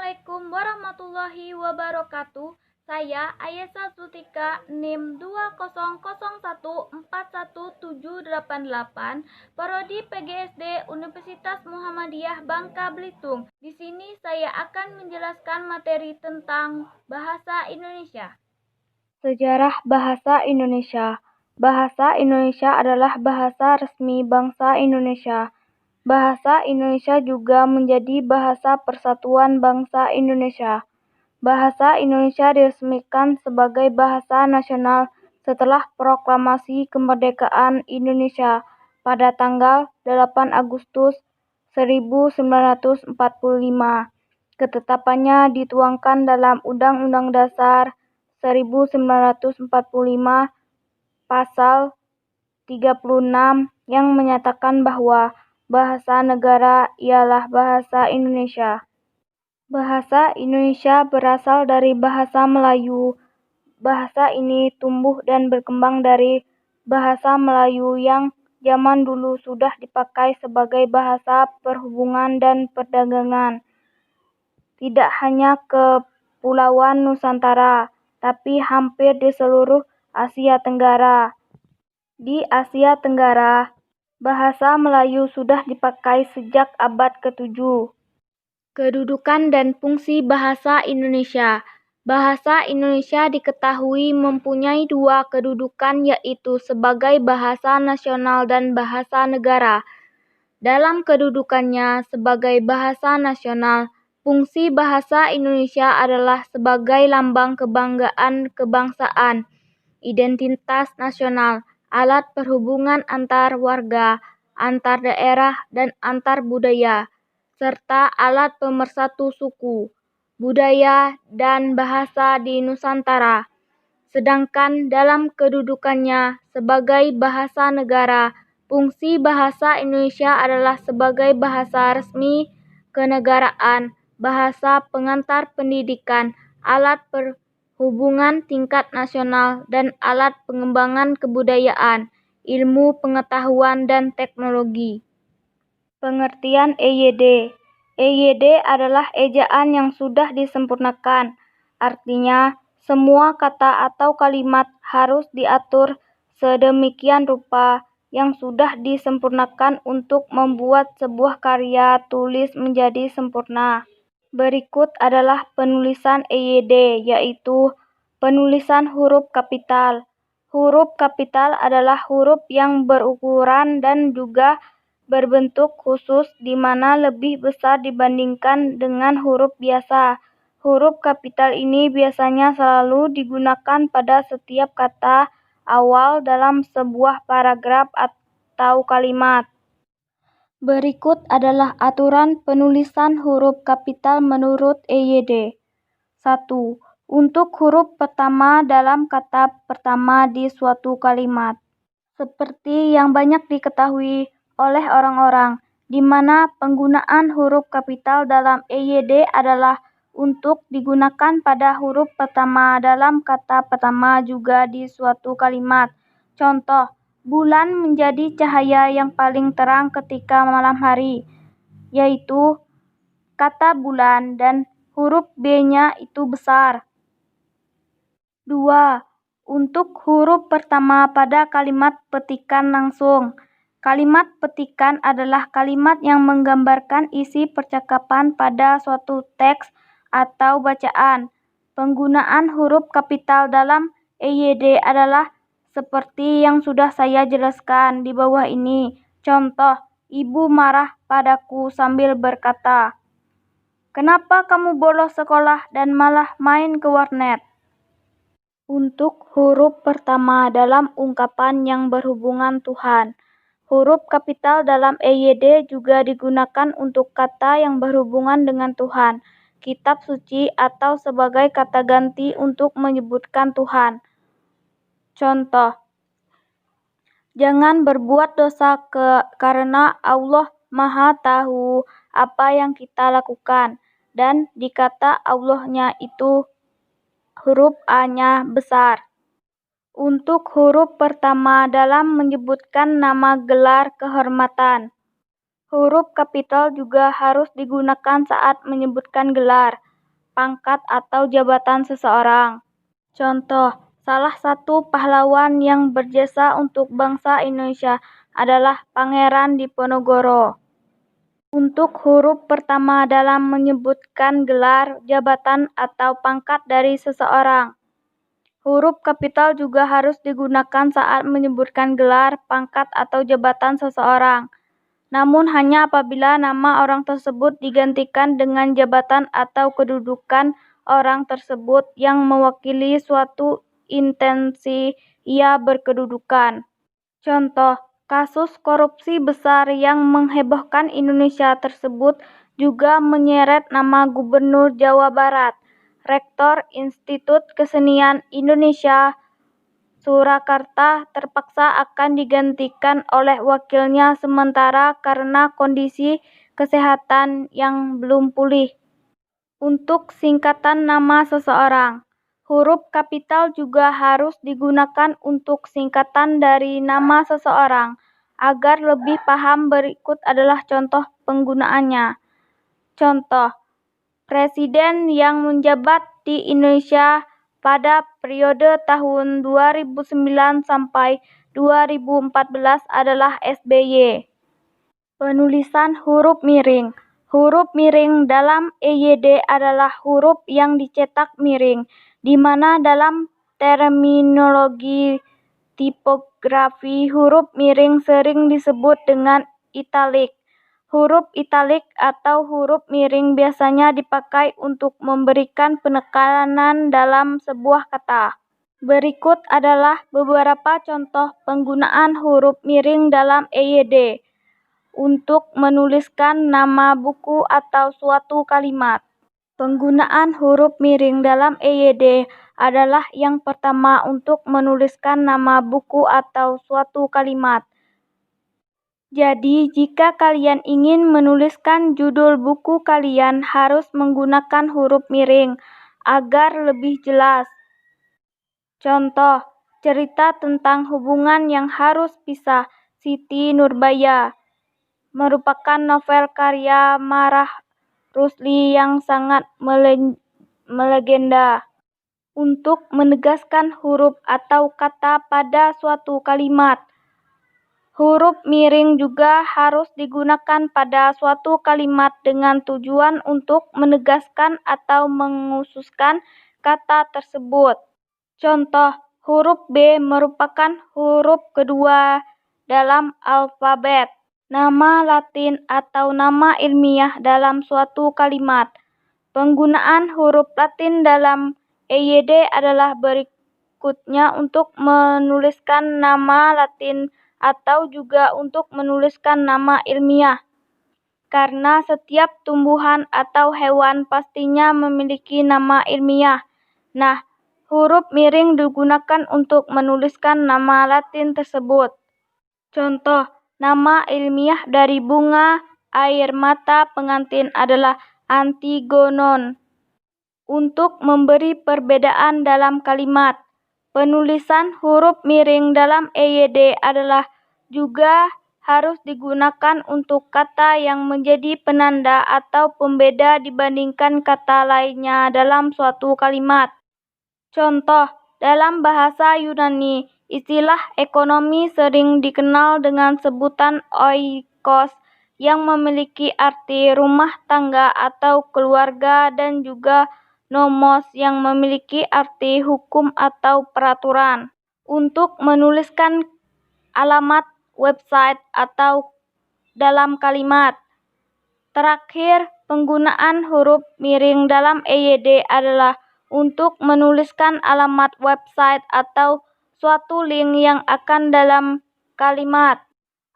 Assalamualaikum warahmatullahi wabarakatuh. Saya Ayesa Sutika, NIM 200141788, Prodi PGSD Universitas Muhammadiyah Bangka Belitung. Di sini saya akan menjelaskan materi tentang bahasa Indonesia. Sejarah bahasa Indonesia. Bahasa Indonesia adalah bahasa resmi bangsa Indonesia. Bahasa Indonesia juga menjadi bahasa persatuan bangsa Indonesia. Bahasa Indonesia diresmikan sebagai bahasa nasional setelah proklamasi kemerdekaan Indonesia pada tanggal 8 Agustus 1945. Ketetapannya dituangkan dalam Undang-Undang Dasar 1945 Pasal 36 yang menyatakan bahwa bahasa negara ialah bahasa Indonesia. Bahasa Indonesia berasal dari bahasa Melayu. Bahasa ini tumbuh dan berkembang dari bahasa Melayu yang zaman dulu sudah dipakai sebagai bahasa perhubungan dan perdagangan. Tidak hanya Kepulauan Nusantara, tapi hampir di seluruh Asia Tenggara. Di Asia Tenggara, bahasa Melayu sudah dipakai sejak abad ke-7. Kedudukan dan fungsi bahasa Indonesia. Bahasa Indonesia diketahui mempunyai dua kedudukan, yaitu sebagai bahasa nasional dan bahasa negara. Dalam kedudukannya sebagai bahasa nasional, fungsi bahasa Indonesia adalah sebagai lambang kebanggaan kebangsaan, identitas nasional, alat perhubungan antar warga, antar daerah, dan antar budaya, serta alat pemersatu suku, budaya, dan bahasa di Nusantara. Sedangkan dalam kedudukannya sebagai bahasa negara, fungsi bahasa Indonesia adalah sebagai bahasa resmi kenegaraan, bahasa pengantar pendidikan, alat perhubungan tingkat nasional, dan alat pengembangan kebudayaan, ilmu pengetahuan, dan teknologi. Pengertian EYD. EYD adalah ejaan yang sudah disempurnakan. Artinya, semua kata atau kalimat harus diatur sedemikian rupa yang sudah disempurnakan untuk membuat sebuah karya tulis menjadi sempurna. Berikut adalah penulisan EYD, yaitu penulisan huruf kapital. Huruf kapital adalah huruf yang berukuran dan juga berbentuk khusus di mana lebih besar dibandingkan dengan huruf biasa. Huruf kapital ini biasanya selalu digunakan pada setiap kata awal dalam sebuah paragraf atau kalimat. Berikut adalah aturan penulisan huruf kapital menurut EYD. 1. Untuk huruf pertama dalam kata pertama di suatu kalimat. Seperti yang banyak diketahui oleh orang-orang, di mana penggunaan huruf kapital dalam EYD adalah untuk digunakan pada huruf pertama dalam kata pertama juga di suatu kalimat. Contoh, bulan menjadi cahaya yang paling terang ketika malam hari, yaitu kata bulan dan huruf B-nya itu besar. 2. Untuk huruf pertama pada kalimat petikan langsung. Kalimat petikan adalah kalimat yang menggambarkan isi percakapan pada suatu teks atau bacaan. Penggunaan huruf kapital dalam EYD adalah seperti yang sudah saya jelaskan di bawah ini. Contoh, ibu marah padaku sambil berkata, "Kenapa kamu bolos sekolah dan malah main ke warnet?" Untuk huruf pertama dalam ungkapan yang berhubungan Tuhan. Huruf kapital dalam EYD juga digunakan untuk kata yang berhubungan dengan Tuhan, kitab suci, atau sebagai kata ganti untuk menyebutkan Tuhan. Contoh, jangan berbuat dosa karena Allah Maha tahu apa yang kita lakukan. Dan di kata Allahnya itu huruf A-nya besar. Untuk huruf pertama dalam menyebutkan nama gelar kehormatan. Huruf kapital juga harus digunakan saat menyebutkan gelar. pangkat atau jabatan seseorang. Contoh, salah satu pahlawan yang berjasa untuk bangsa Indonesia adalah Pangeran Diponegoro. Untuk huruf pertama dalam menyebutkan gelar, jabatan, atau pangkat dari seseorang. Huruf kapital juga harus digunakan saat menyebutkan gelar, pangkat, atau jabatan seseorang. Namun hanya apabila nama orang tersebut digantikan dengan jabatan atau kedudukan orang tersebut yang mewakili suatu instansi ia berkedudukan. Contoh, kasus korupsi besar yang menghebohkan Indonesia tersebut juga menyeret nama Gubernur Jawa Barat. Rektor Institut Kesenian Indonesia Surakarta terpaksa akan digantikan oleh wakilnya sementara karena kondisi kesehatan yang belum pulih. Untuk singkatan nama seseorang, huruf kapital juga harus digunakan untuk singkatan dari nama seseorang. Agar lebih paham, berikut adalah contoh penggunaannya. Contoh, Presiden yang menjabat di Indonesia pada periode tahun 2009 sampai 2014 adalah SBY. Penulisan huruf miring. Huruf miring dalam EYD adalah huruf yang dicetak miring, di mana dalam terminologi tipografi huruf miring sering disebut dengan italik. Huruf italik atau huruf miring biasanya dipakai untuk memberikan penekanan dalam sebuah kata. Berikut adalah beberapa contoh penggunaan huruf miring dalam EYD untuk menuliskan nama buku atau suatu kalimat. Penggunaan huruf miring dalam EYD adalah yang pertama untuk menuliskan nama buku atau suatu kalimat. Jadi, jika kalian ingin menuliskan judul buku kalian harus menggunakan huruf miring agar lebih jelas. Contoh, cerita tentang hubungan yang harus pisah, Siti Nurbaya, merupakan novel karya Marah Rusli yang sangat melegenda. Untuk menegaskan huruf atau kata pada suatu kalimat, huruf miring juga harus digunakan pada suatu kalimat dengan tujuan untuk menegaskan atau menghususkan kata tersebut. Contoh, huruf B merupakan huruf kedua dalam alfabet, nama Latin atau nama ilmiah dalam suatu kalimat. Penggunaan huruf Latin dalam EYD adalah berikutnya untuk menuliskan nama Latin atau juga untuk menuliskan nama ilmiah. Karena setiap tumbuhan atau hewan pastinya memiliki nama ilmiah. Nah, huruf miring digunakan untuk menuliskan nama Latin tersebut. Contoh, nama ilmiah dari bunga air mata pengantin adalah Antigonon. Untuk memberi perbedaan dalam kalimat, penulisan huruf miring dalam EYD adalah juga harus digunakan untuk kata yang menjadi penanda atau pembeda dibandingkan kata lainnya dalam suatu kalimat. Contoh, dalam bahasa Yunani, istilah ekonomi sering dikenal dengan sebutan oikos yang memiliki arti rumah tangga atau keluarga dan juga nomos yang memiliki arti hukum atau peraturan. Untuk menuliskan alamat website atau dalam kalimat. Terakhir, penggunaan huruf miring dalam EYD adalah untuk menuliskan alamat website atau suatu link yang akan dalam kalimat.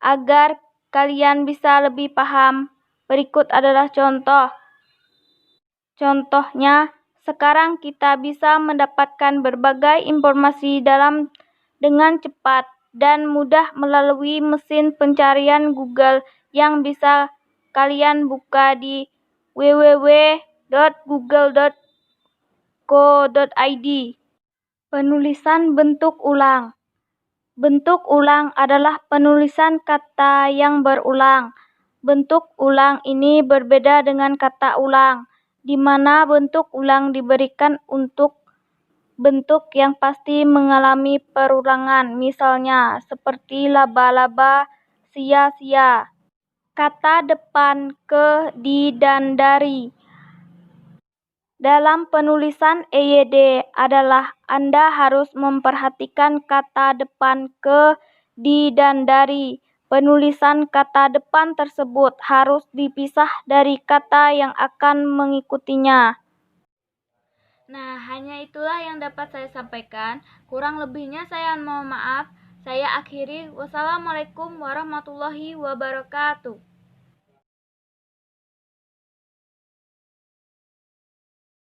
Agar kalian bisa lebih paham, berikut adalah contoh. Contohnya, sekarang kita bisa mendapatkan berbagai informasi dengan cepat dan mudah melalui mesin pencarian Google yang bisa kalian buka di www.google.co.id. Penulisan bentuk ulang. Bentuk ulang adalah penulisan kata yang berulang. Bentuk ulang ini berbeda dengan kata ulang. di mana bentuk ulang diberikan untuk bentuk yang pasti mengalami perulangan, misalnya seperti laba-laba, sia-sia. Kata depan ke, di, dan dari. Dalam penulisan EYD adalah Anda harus memperhatikan kata depan ke, di, dan dari. Penulisan kata depan tersebut harus dipisah dari kata yang akan mengikutinya. Nah, hanya itulah yang dapat saya sampaikan. Kurang lebihnya saya mohon maaf. Saya akhiri. Wassalamualaikum warahmatullahi wabarakatuh.